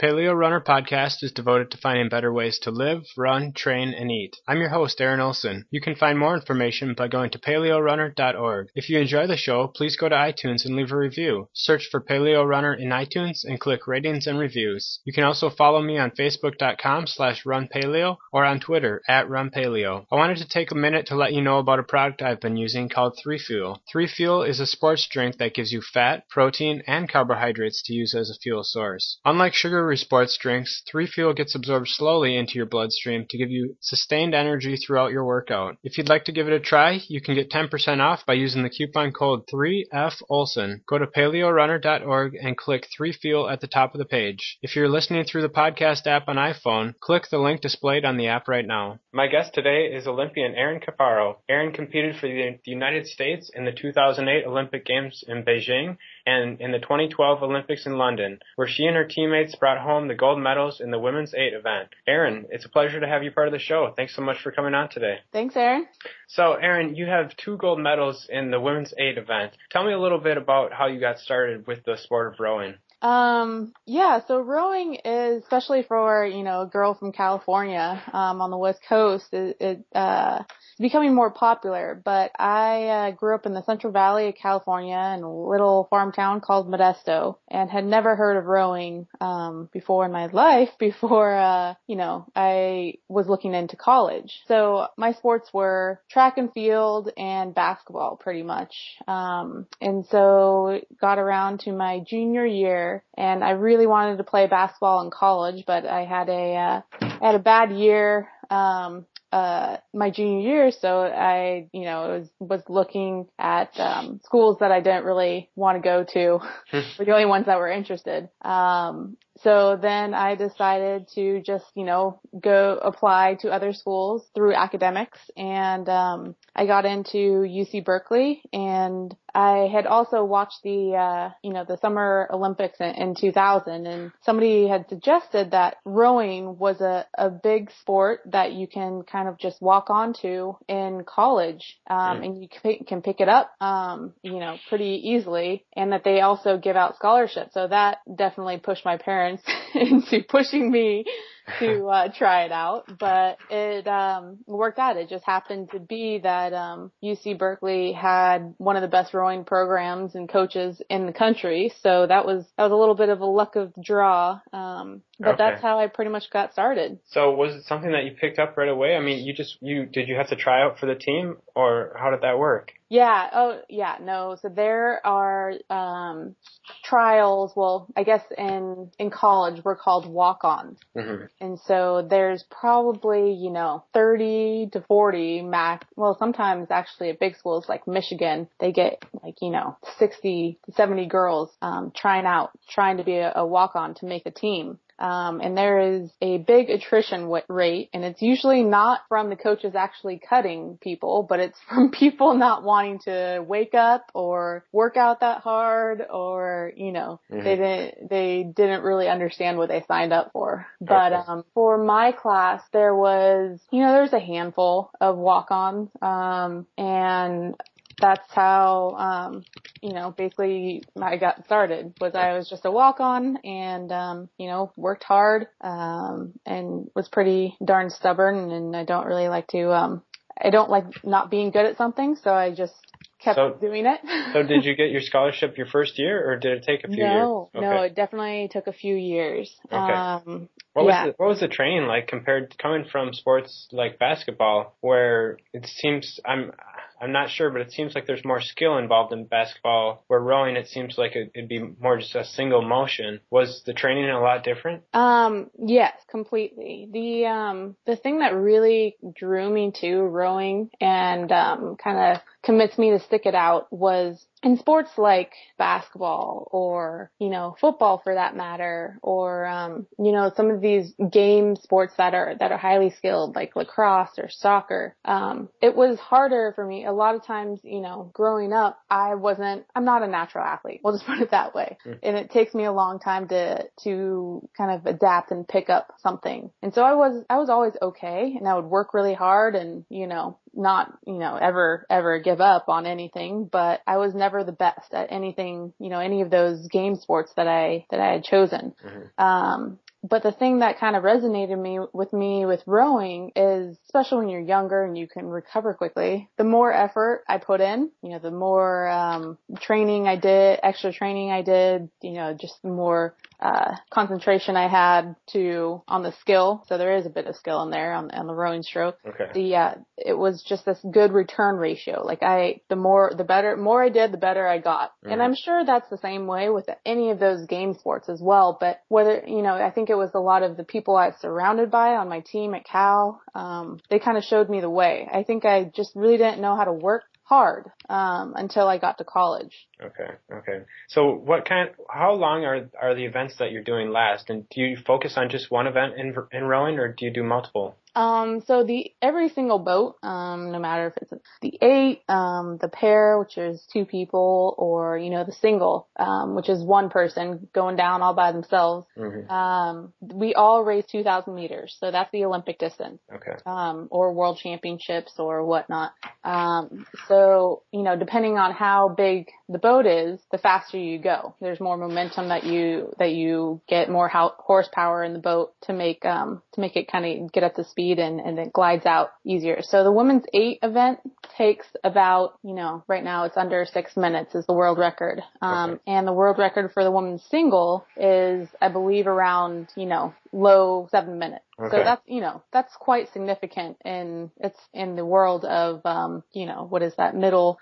Paleo Runner Podcast is devoted to finding better ways to live, run, train, and eat. I'm your host, Aaron Olson. You can find more information by going to paleorunner.org. If you enjoy the show, please go to iTunes and leave a review. Search for Paleo Runner in iTunes and click ratings and reviews. You can also follow me on facebook.com/runpaleo or on Twitter @runpaleo. I wanted to take a minute to let you know about a product I've been using called 3Fuel. 3Fuel is a sports drink that gives you fat, protein, and carbohydrates to use as a fuel source. Unlike sugary sports drinks, 3Fuel gets absorbed slowly into your bloodstream to give you sustained energy throughout your workout. If you'd like to give it a try, you can get 10% off by using the coupon code 3FOLSON. Go to paleorunner.org and click 3Fuel at the top of the page. If you're listening through the podcast app on iPhone, click the link displayed on the app right now. My guest today is Olympian Erin Cafaro. Erin competed for the United States in the 2008 Olympic Games in Beijing and in the 2012 Olympics in London, where she and her teammates brought home the gold medals in the women's 8 event. Erin, it's a pleasure to have you part of the show. Thanks so much for coming on today. Thanks, Aaron. So, Erin, you have 2 gold medals in the women's 8 event. Tell me a little bit about how you got started with the sport of rowing. So rowing is, especially for, a girl from California, on the West Coast, it's becoming more popular. But I grew up in the Central Valley of California in a little farm town called Modesto and had never heard of rowing, before in my life, before, I was looking into college. So my sports were track and field and basketball pretty much. And so got around to my junior year and I really wanted to play basketball in college, but I had a bad year, my junior year, so I, was looking at, schools that I didn't really want to go to, were the only ones that were interested. So then I decided to just, go apply to other schools through academics, and I got into UC Berkeley, and I had also watched the Summer Olympics in 2000, and somebody had suggested that rowing was a big sport that you can kind of just walk onto in college, and you can pick it up, pretty easily, and that they also give out scholarships. So that definitely pushed my parents into pushing me to try it out, but it worked out. It just happened to be that UC Berkeley had one of the best rowing programs and coaches in the country, so that was a little bit of a luck of the draw. But That's how I pretty much got started. So was it something that you picked up right away? I mean, did you have to try out for the team, or how did that work? Yeah. Oh, yeah. No. So there are trials. Well, I guess in college we're called walk-ons, and so there's probably 30 to 40 max. Well, sometimes actually at big schools like Michigan, they get 60 to 70 girls trying to be a walk-on to make the team. And there is a big attrition rate, and it's usually not from the coaches actually cutting people, but it's from people not wanting to wake up or work out that hard, or, they didn't really understand what they signed up for. But, for my class, there was a handful of walk-ons, and that's how, basically I got started. I was just a walk-on and, worked hard, and was pretty darn stubborn, and I don't really like to, I don't like not being good at something, so I just kept doing it. So did you get your scholarship your first year, or did it take a few years? No, it definitely took a few years. Okay. What was the training like compared coming from sports like basketball, where it seems I'm not sure, but it seems like there's more skill involved in basketball, where rowing, it seems like it'd be more just a single motion. Was the training a lot different? Yes, completely. The thing that really drew me to rowing and, kind of convinced me to stick it out was in sports like basketball or, football for that matter, or, some of these game sports that are highly skilled like lacrosse or soccer. It was harder for me. A lot of times, growing up, I'm not a natural athlete. We'll just put it that way. And it takes me a long time to kind of adapt and pick up something. And so I was always okay, and I would work really hard and, not, ever give up on anything, but I was never the best at anything, any of those game sports that I had chosen. But the thing that kind of resonated with me with rowing is, especially when you're younger and you can recover quickly, the more effort I put in, the more, extra training I did, just the more, concentration I had on the skill. So there is a bit of skill in there on the rowing stroke. Okay. It was just this good return ratio. Like the more I did, the better I got. And I'm sure that's the same way with any of those game sports as well. But whether, I think it was a lot of the people I was surrounded by on my team at Cal. They kind of showed me the way. I think I just really didn't know how to work hard, until I got to college. Okay. So how long are the events that you're doing last? And do you focus on just one event in rowing, or do you do multiple? So every single boat, no matter if it's the 8, the pair, which is 2 people, or, the single, which is 1 person going down all by themselves. We all race 2,000 meters. So that's the Olympic distance. Okay. Or world championships or whatnot. So, depending on how big the boat is, the faster you go. There's more momentum that you get, more horsepower in the boat to make it kind of get up to speed and it glides out easier. So the women's 8 event takes about, right now it's under 6 minutes is the world record. And the world record for the women's single is, I believe, around, low 7 minutes. Okay. So that's quite significant it's in the world of, what is that middle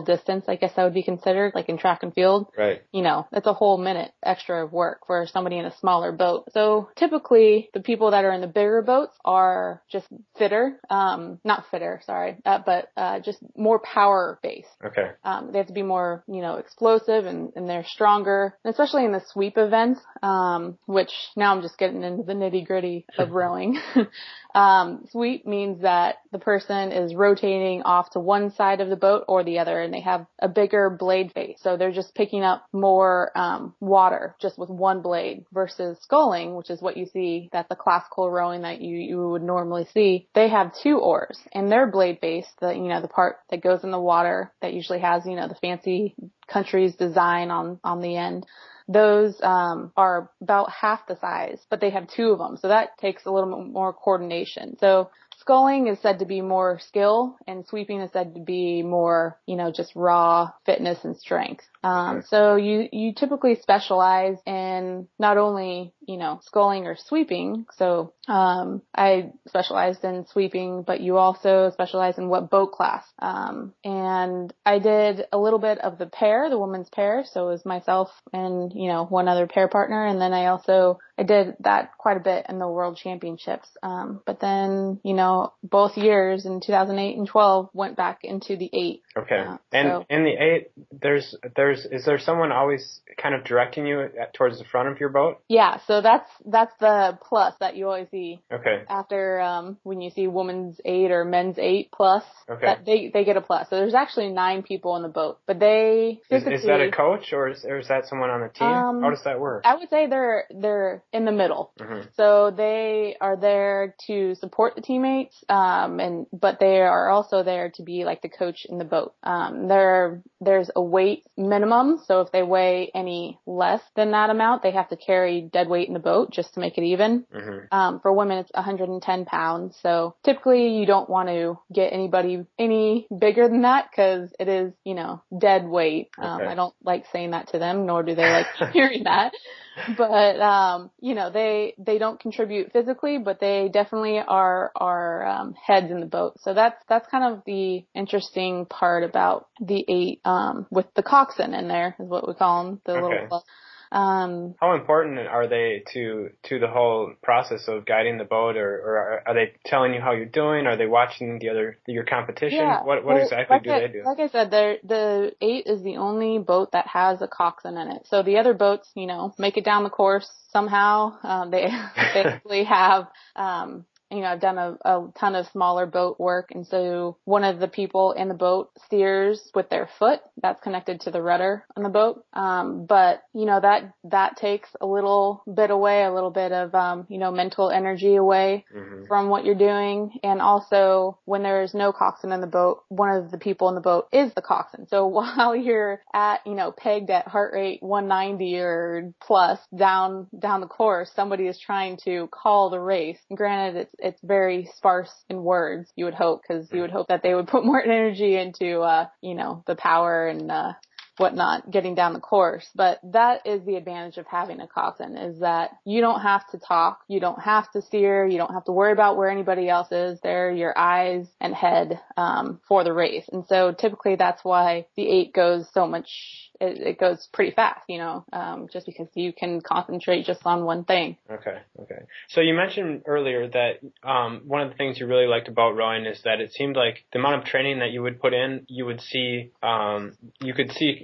distance, I guess that would be considered, like in track and field. Right. That's a whole minute extra of work for somebody in a smaller boat. So typically the people that are in the bigger boats are just just more power based. Okay. They have to be more, explosive and they're stronger, and especially in the sweep events, which now I'm just getting into the nitty gritty of rowing. Sweep means that the person is rotating off to one side of the boat or the other, and they have a bigger blade face. So they're just picking up more water just with one blade, versus sculling, which is what you see, that's the classical rowing that you would normally see. They have 2 oars, and their blade face, the part that goes in the water that usually has, the fancy country's design on the end. Those are about half the size, but they have 2 of them. So that takes a little bit more coordination. So sculling is said to be more skill, and sweeping is said to be more, just raw fitness and strength. So you typically specialize in not only, sculling or sweeping. So, I specialized in sweeping, but you also specialize in what boat class. And I did a little bit of the women's pair. So it was myself and, one other pair partner. And then I did that quite a bit in the world championships. But then, both years in 2008 and 12 went back into the 8. Okay. And in the 8, is there someone always kind of directing you towards the front of your boat? Yeah. So that's the plus that you always see. Okay. After, when you see women's 8 or men's 8 plus, okay, that they get a plus. So there's actually 9 people in the boat, but they physically... Is that a coach or is that someone on the team? How does that work? I would say they're in the middle. So they are there to support the teammates, but they are also there to be like the coach in the boat. There's a weight minimum. So if they weigh any less than that amount, they have to carry dead weight in the boat just to make it even. For women, it's 110 pounds. So typically you don't want to get anybody any bigger than that, because it is, dead weight. I don't like saying that to them, nor do they like hearing that. But, they don't contribute physically, but they definitely are heads in the boat. So that's kind of the interesting part about the 8, with the coxswain in there is what we call them, the little. How important are they to the whole process of guiding the boat, or are they telling you how you're doing? Are they watching your competition? Yeah. What exactly do they do? Like I said, the 8 is the only boat that has a coxswain in it. So the other boats, make it down the course somehow. They basically have I've done a ton of smaller boat work. And so one of the people in the boat steers with their foot that's connected to the rudder on the boat. But, that takes a little bit away, a little bit of, mental energy away from what you're doing. And also when there's no coxswain in the boat, one of the people in the boat is the coxswain. So while you're at, pegged at heart rate 190 or plus down the course, somebody is trying to call the race. Granted, it's very sparse in words, you would hope, because you would hope that they would put more energy into, the power and, whatnot, getting down the course. But that is the advantage of having a coxswain, is that you don't have to talk, you don't have to steer, you don't have to worry about where anybody else is. They're your eyes and head for the race. And so typically that's why the 8 goes so much, it goes pretty fast, just because you can concentrate just on one thing. Okay. So you mentioned earlier that one of the things you really liked about rowing is that it seemed like the amount of training that you would put in, you could see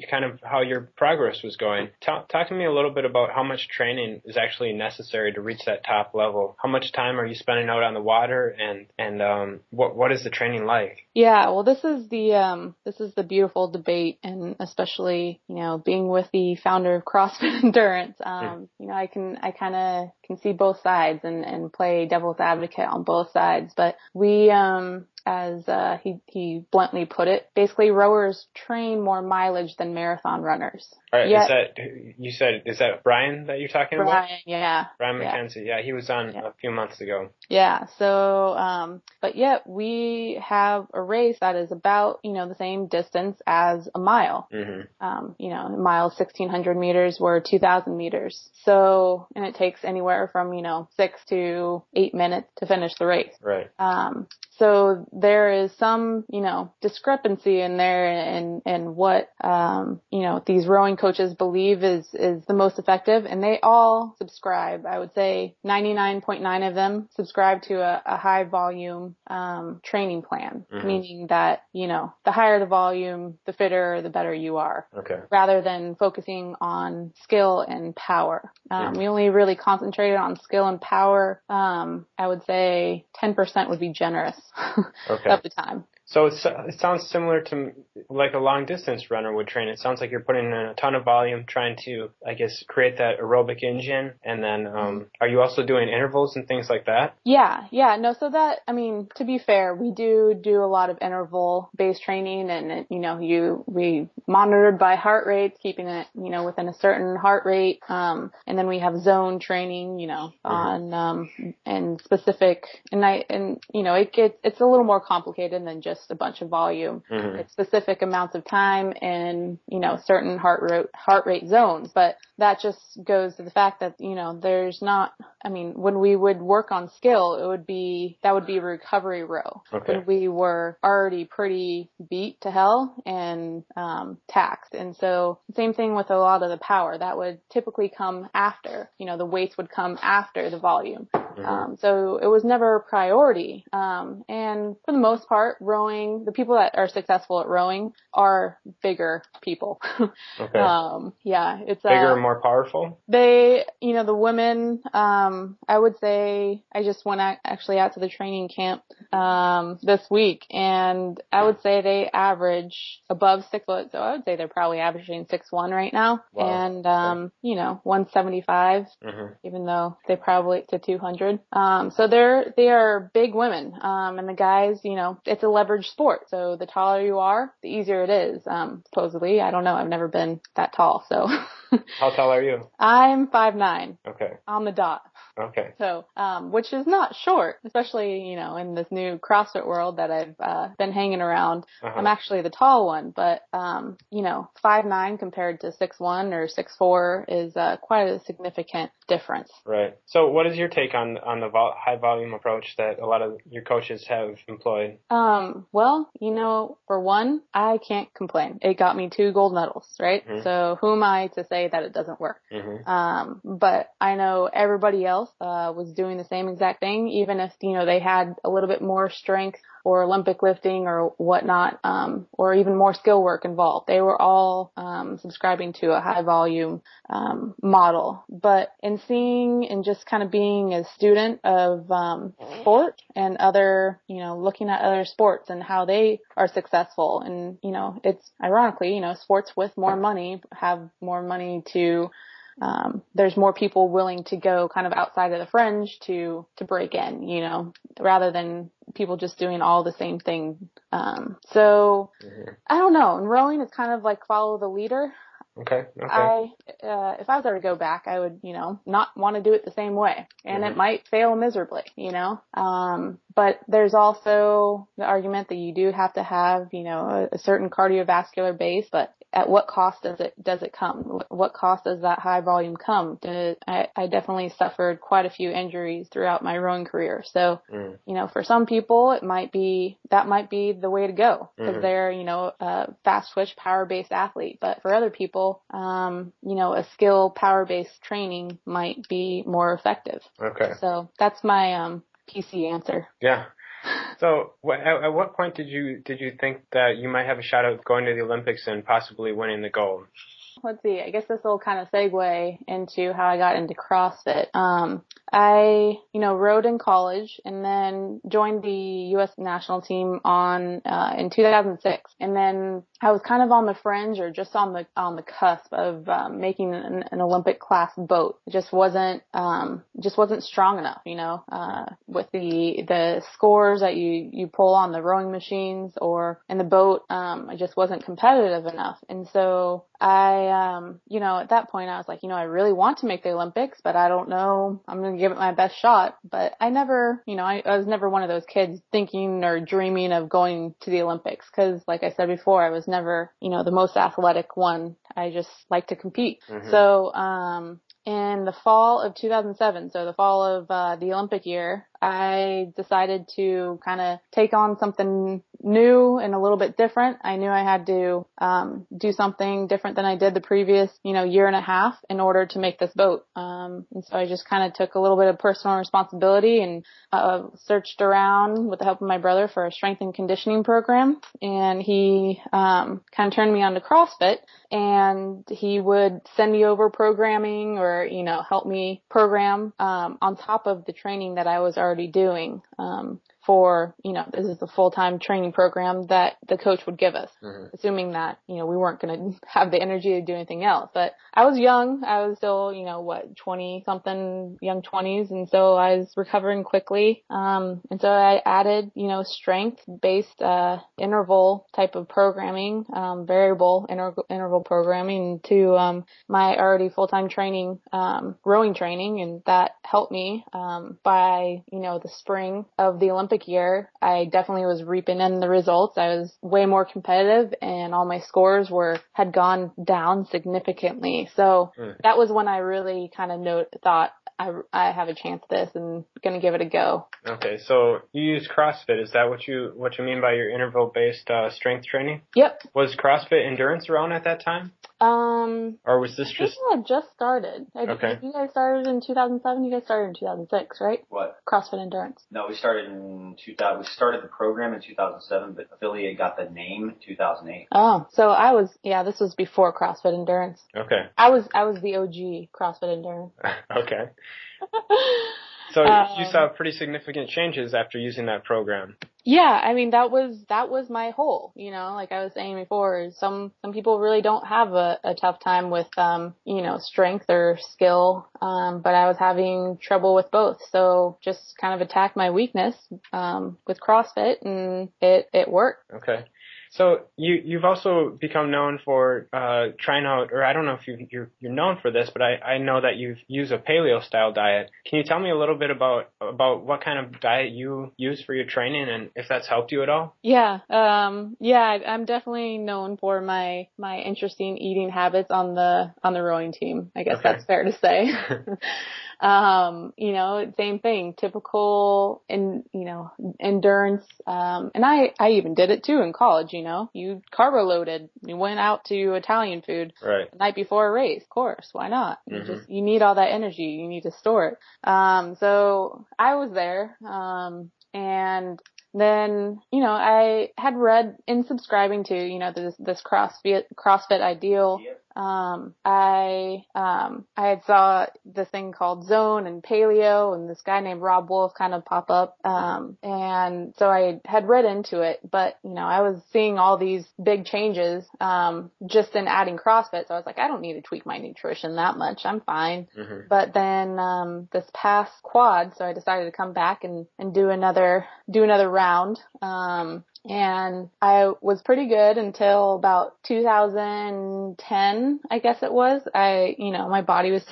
kind of how your progress was going. Talk to me a little bit about how much training is actually necessary to reach that top level. How much time are you spending out on the water, and what is the training like? Yeah, well, this is the beautiful debate, and especially, being with the founder of CrossFit Endurance, I kind of can see both sides and play devil's advocate on both sides. But we, as he bluntly put it, basically rowers train more mileage than marathon runners. All right, is that Brian that you're talking about? Brian, yeah. Brian McKenzie, yeah, he was on a few months ago. Yeah, so, but yet we have a race that is about, the same distance as a mile. A mile is 1,600 meters, we're 2,000 meters. So, and it takes anywhere from, 6 to 8 minutes to finish the race. Right. So there is some, discrepancy in there and what, these rowing coaches believe is the most effective. And they all subscribe. I would say 99.9 of them subscribe to a high volume, training plan, meaning that, the higher the volume, the fitter, the better you are. Okay. Rather than focusing on skill and power. We only really concentrated on skill and power. I would say 10% would be generous. Okay. Of the time. So it sounds similar to like a long distance runner would train. It sounds like you're putting in a ton of volume, trying to, I guess, create that aerobic engine. And then, are you also doing intervals and things like that? Yeah. No, so that, to be fair, we do a lot of interval based training, and, we monitored by heart rates, keeping it, within a certain heart rate. And then we have zone training, on, and specific, it's a little more complicated than just a bunch of volume. It's specific amounts of time and, certain heart rate zones. But that just goes to the fact that, there's not, when we would work on skill, that would be recovery row. Okay. When we were already pretty beat to hell and, taxed. And so same thing with a lot of the power that would typically come after, the weights would come after the volume. So it was never a priority. And for the most part, rowing, the people that are successful at rowing are bigger people. Okay. It's bigger and more powerful. They, the women, I would say I just went actually out to the training camp, this week, and I would say they average above 6 foot. So I would say they're probably averaging 6'1" right now. Wow. And, 175, even though they probably to 200. So they are big women. And the guys, it's a leverage sport. So the taller you are, the easier it is. Supposedly, I don't know. I've never been that tall. So how tall are you? I'm 5'9". Okay. On the dot. Okay. So, which is not short, especially, in this new CrossFit world that I've, been hanging around. I'm actually the tall one, but, 5'9" compared to 6'1" or 6'4" is, quite a significant difference. Right. So what is your take on the high volume approach that a lot of your coaches have employed? Well, for one, I can't complain. It got me 2 gold medals, right? So who am I to say that it doesn't work? But I know everybody else was doing the same exact thing, even if, they had a little bit more strength or Olympic lifting or whatnot, or even more skill work involved. They were all subscribing to a high volume model. But in seeing and just kind of being a student of sport and other, looking at other sports and how they are successful, and it's ironically, sports with more money have more money to there's more people willing to go kind of outside of the fringe to break in, rather than people just doing all the same thing. So I don't know. And rowing is kind of like follow the leader. Okay. If I was ever to go back, I would, not want to do it the same way, and it might fail miserably, but there's also the argument that you do have to have, a certain cardiovascular base, but at what cost does it come? What cost does that high volume come? I definitely suffered quite a few injuries throughout my rowing career. So, for some people, that might be the way to go because they're, a fast twitch power-based athlete. But for other people, a skill power-based training might be more effective. Okay. So that's my, PC answer. Yeah. So at what point did you think that you might have a shot at going to the Olympics and possibly winning the gold? Let's see. I guess this will kind of segue into how I got into CrossFit. I, rowed in college and then joined the U.S. national team in 2006. And then I was kind of on the fringe or just on the cusp of making an Olympic class boat. It just wasn't strong enough, with the scores that you pull on the rowing machines or in the boat. I just wasn't competitive enough. And so at that point I was like, I really want to make the Olympics, but I don't know. I'm going to give it my best shot. But I never, I was never one of those kids thinking or dreaming of going to the Olympics. Cause like I said before, I was never, the most athletic one. I just like to compete. So, in the fall of 2007, so the fall of the Olympic year, I decided to kind of take on something new and a little bit different. I knew I had to do something different than I did the previous, year and a half in order to make this boat. And so I just kind of took a little bit of personal responsibility and searched around with the help of my brother for a strength and conditioning program. And he kind of turned me on to CrossFit, and he would send me over programming or, help me program on top of the training that I was already doing for, this is the full-time training program that the coach would give us, assuming that, we weren't going to have the energy to do anything else. But I was young. I was still, 20-something, young 20s. And so I was recovering quickly. And so I added, strength-based interval type of programming, variable interval programming to my already full-time training, rowing training. And that helped me by, the spring of the Olympic year. I definitely was reaping in the results. I was way more competitive and all my scores had gone down significantly. So that was when I really kind of thought I have a chance at this and going to give it a go. Okay. So you use CrossFit. Is that what you mean by your interval based strength training? Yep. Was CrossFit Endurance around at that time? Or was this just? I think it just started. Okay. You guys started in 2007. You guys started in 2006, right? What? CrossFit Endurance. No, we started in 2000. We started the program in 2007, but affiliate got the name in 2008. Oh, so this was before CrossFit Endurance. Okay. I was the OG CrossFit Endurance. Okay. So you saw pretty significant changes after using that program. Yeah, I mean, that was my whole, like I was saying before, some people really don't have a tough time with, strength or skill. But I was having trouble with both. So just kind of attacked my weakness, with CrossFit, and it worked. Okay. So you've also become known for trying out, or I don't know if you're known for this, but I know that you use a paleo style diet. Can you tell me a little bit about what kind of diet you use for your training and if that's helped you at all? Yeah. I'm definitely known for my interesting eating habits on the rowing team. I guess that's fair to say. Same thing, typical endurance. And I even did it too in college, you carbo loaded, you went out to Italian food right the night before a race. Of course. Why not? You need all that energy. You need to store it. So I was there. And then, I had read in subscribing to, this CrossFit Ideal. Yep. I had saw this thing called Zone and Paleo, and this guy named Rob Wolf kind of pop up. And so I had read into it, but, I was seeing all these big changes, just in adding CrossFit. So I was like, I don't need to tweak my nutrition that much. I'm fine. Mm-hmm. But then, this past quad, so I decided to come back and do another round. And I was pretty good until about 2010, I guess it was. My body was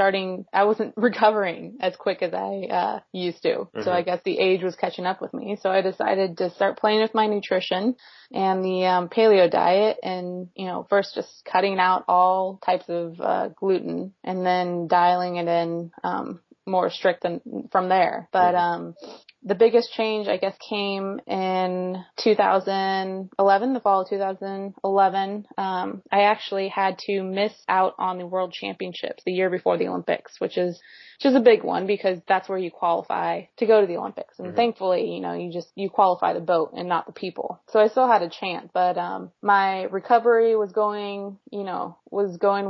I wasn't recovering as quick as I used to. Mm-hmm. So I guess the age was catching up with me. So I decided to start playing with my nutrition and the Paleo Diet, and, first just cutting out all types of gluten, and then dialing it in more strict from there. But the biggest change, I guess, came in 2011, the fall of 2011. I actually had to miss out on the World Championships the year before the Olympics, which is a big one because that's where you qualify to go to the Olympics. And thankfully, you qualify the boat and not the people. So I still had a chance, but my recovery was going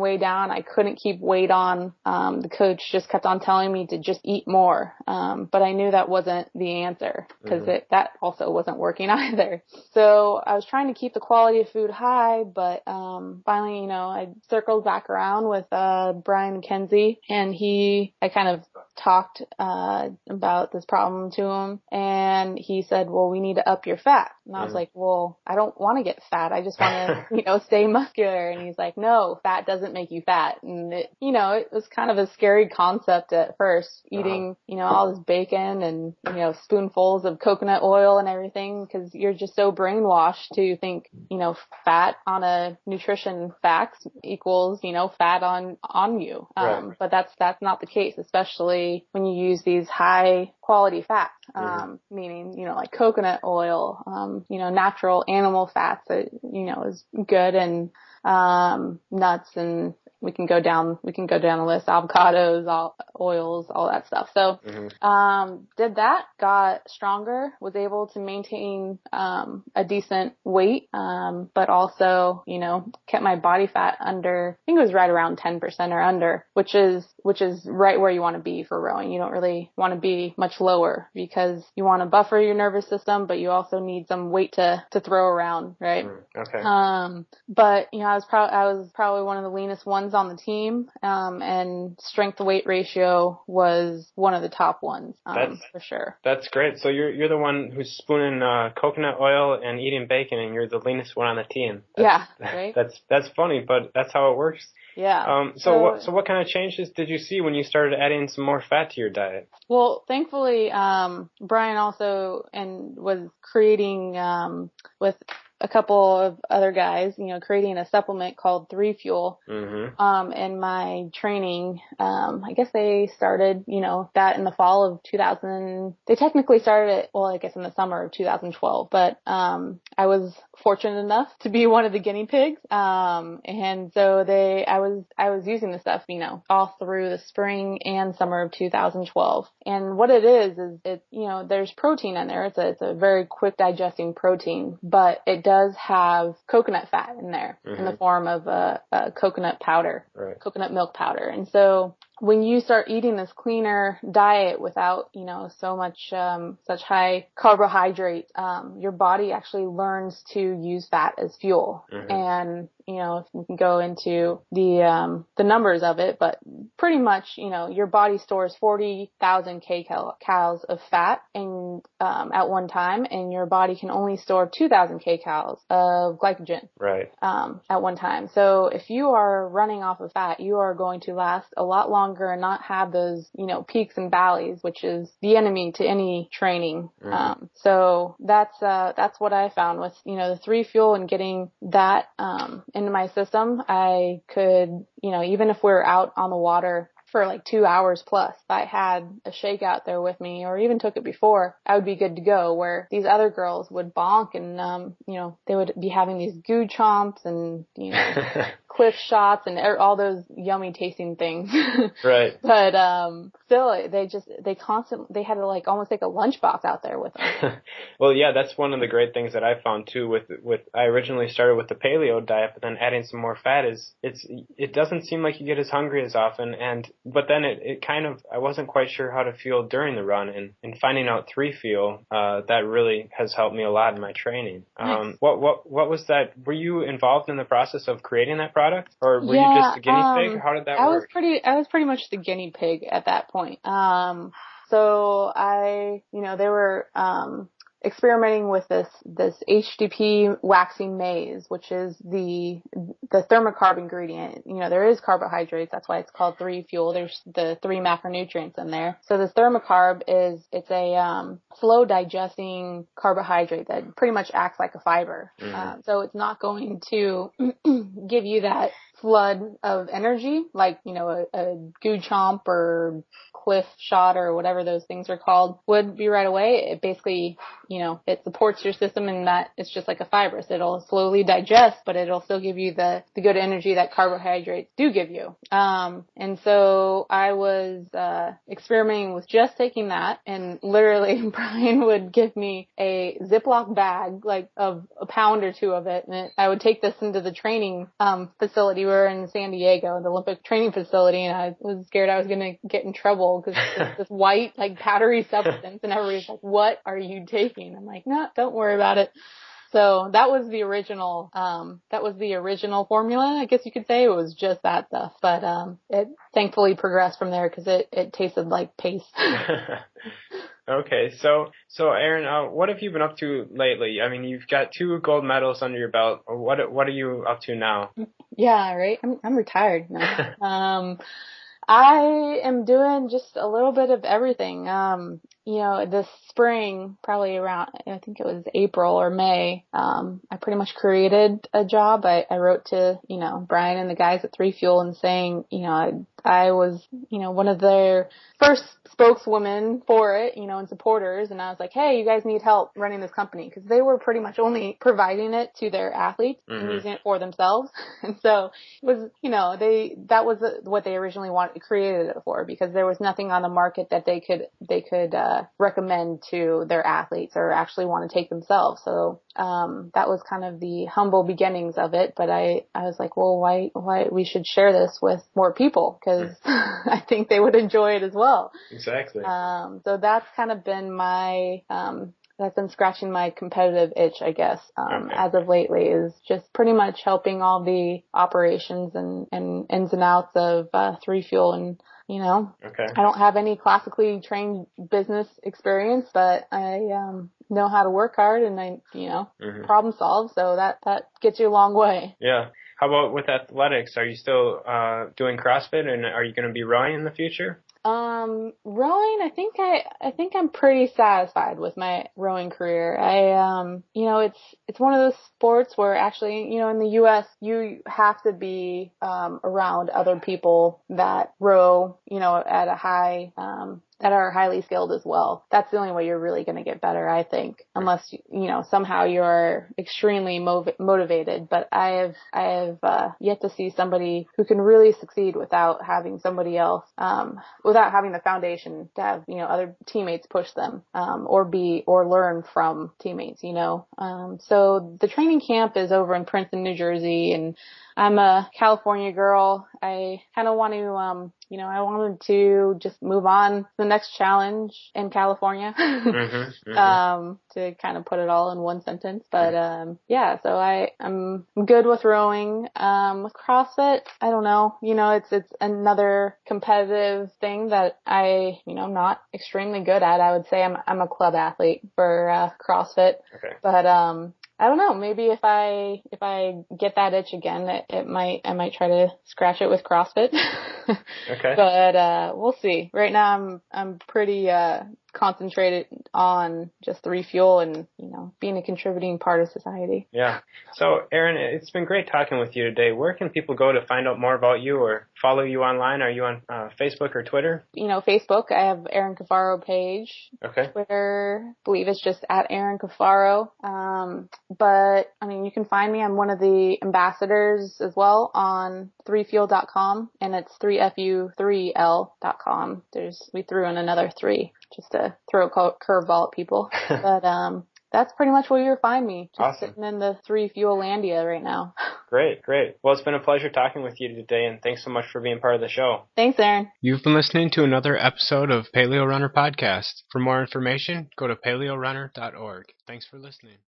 way down. I couldn't keep weight on. The coach just kept on telling me to just eat more. But I knew that wasn't the answer because that also wasn't working either. So I was trying to keep the quality of food high, but finally, I circled back around with Brian McKenzie, and I kind of talked about this problem to him, and he said, well, we need to up your fat. And I was like, well, I don't want to get fat. I just want to, stay muscular. And he's like, no, fat doesn't make you fat. And it was kind of a scary concept at first, eating, all this bacon and, spoonfuls of coconut oil and everything, because you're just so brainwashed to think, fat on a nutrition facts equals, fat on you. Right. But that's not the case, especially when you use these high quality fats, meaning, like coconut oil, natural animal fats that, is good, and, nuts, and we can go down the list, avocados, oils, all that stuff. So, did that, got stronger, was able to maintain, a decent weight, but also, kept my body fat under, I think it was right around 10% or under, which is right where you want to be for rowing. You don't really want to be much lower because you want to buffer your nervous system, but you also need some weight to throw around, right? Okay. But, I was probably one of the leanest ones on the team, and strength to weight ratio was one of the top ones, for sure. That's great. So you're the one who's spooning coconut oil and eating bacon, and you're the leanest one on the team. Right? That's funny, but that's how it works. Yeah. So what kind of changes did you see when you started adding some more fat to your diet? Well, thankfully, Brian also was creating with a couple of other guys, creating a supplement called 3 Fuel. In my training, I guess they started, that in the fall of 2000. They technically started it, well, I guess in the summer of 2012, but, I was fortunate enough to be one of the guinea pigs. And so I was using the stuff, all through the spring and summer of 2012. And what it is there's protein in there. It's a very quick digesting protein, but it does have coconut fat in there in the form of a coconut powder, coconut milk powder. And so when you start eating this cleaner diet without, so much, such high carbohydrates, your body actually learns to use fat as fuel. And, if we can go into the numbers of it, but pretty much, your body stores 40,000 kcals of fat at one time, and your body can only store 2,000 kcals of glycogen. Right. At one time. So if you are running off of fat, you are going to last a lot longer and not have those, peaks and valleys, which is the enemy to any training. So that's what I found with, the 3 Fuel and getting that, into my system. I could, even if we're out on the water for like 2 hours plus, if I had a shake out there with me or even took it before, I would be good to go, where these other girls would bonk and, they would be having these goo chomps and, Cliff shots and all those yummy tasting things. Right. But, still, they had to like almost take a lunchbox out there with them. Well, yeah, that's one of the great things that I found too with I originally started with the paleo diet, but then adding some more fat it doesn't seem like you get as hungry as often, but then it kind of, I wasn't quite sure how to feel during the run, and finding out 3Fuel, that really has helped me a lot in my training. Nice. What was that? Were you involved in the process of creating that product, or were you just the guinea pig? How did that work? I was pretty much the guinea pig at that point. So they were, experimenting with this HDP waxing maize, which is the thermocarb ingredient. There is carbohydrates. That's why it's called 3Fuel. There's the 3 macronutrients in there. So this thermocarb it's a, slow digesting carbohydrate that pretty much acts like a fiber. Mm-hmm. So it's not going to give you that flood of energy like, a goo chomp or cliff shot or whatever those things are called would be right away. It basically, it supports your system in that it's just like a fiber. So it'll slowly digest, but it'll still give you the good energy that carbohydrates do give you. And so I was, experimenting with just taking that, and literally Brian would give me a Ziploc bag, like of a pound or 2 of it. And I would take this into the training, facility. We were in San Diego, the Olympic training facility, and I was scared I was going to get in trouble because it's this white, like, powdery substance, and everybody's like, what are you taking? I'm like, no, don't worry about it. So that was the original formula, I guess you could say. It was just that stuff, but, it thankfully progressed from there because it tasted like paste. Okay, so Erin, what have you been up to lately? I mean, you've got 2 gold medals under your belt. What are you up to now? Yeah, right. I'm retired now. I am doing just a little bit of everything. This spring, probably around, I think it was April or May, I pretty much created a job. I wrote to, Brian and the guys at 3Fuel and saying, I was, one of their first spokeswomen for it, and supporters. And I was like, hey, you guys need help running this company, because they were pretty much only providing it to their athletes and using it for themselves. And so it was, that was what they originally created it for, because there was nothing on the market that they could recommend to their athletes or actually want to take themselves. So that was kind of the humble beginnings of it. But I was like, well, why we should share this with more people, because I think they would enjoy it as well. Exactly. So that's kind of been that's been scratching my competitive itch, I guess, as of lately, is just pretty much helping all the operations and ins and outs of 3Fuel. And, okay. I don't have any classically trained business experience, but I know how to work hard, and I, problem solve. So that gets you a long way. Yeah. How about with athletics? Are you still doing CrossFit, and are you going to be rowing in the future? Rowing, I think I'm pretty satisfied with my rowing career. It's one of those sports where actually, in the U.S., you have to be, around other people that row, at a high, that are highly skilled as well. That's the only way you're really going to get better, I think, unless, somehow you're extremely motivated. But I have yet to see somebody who can really succeed without having somebody else, without having the foundation to have, other teammates push them, or learn from teammates, So the training camp is over in Princeton, New Jersey, and I'm a California girl. I kind of want to, I wanted to just move on to the next challenge in California, to kind of put it all in one sentence. But, so I'm good with rowing. With CrossFit, I don't know, it's another competitive thing that I'm not extremely good at. I would say I'm a club athlete for, CrossFit. Okay. But, I don't know. Maybe if I get that itch again, I might try to scratch it with CrossFit. Okay. But we'll see. Right now I'm pretty concentrated on just 3Fuel and, being a contributing part of society. Yeah. So, Erin, it's been great talking with you today. Where can people go to find out more about you or follow you online? Are you on Facebook or Twitter? Facebook, I have Erin Cafaro page. Okay. Twitter, I believe it's just at Erin Cafaro. But, you can find me. I'm one of the ambassadors as well on 3fuel.com, and it's 3fu3l.com. We threw in another 3 just to throw a curveball at people. But that's pretty much where you'll find me. Just awesome. Sitting in the 3Fuelandia right now. Great. Well, it's been a pleasure talking with you today, and thanks so much for being part of the show. Thanks, Erin. You've been listening to another episode of Paleo Runner Podcast. For more information, go to paleorunner.org. Thanks for listening.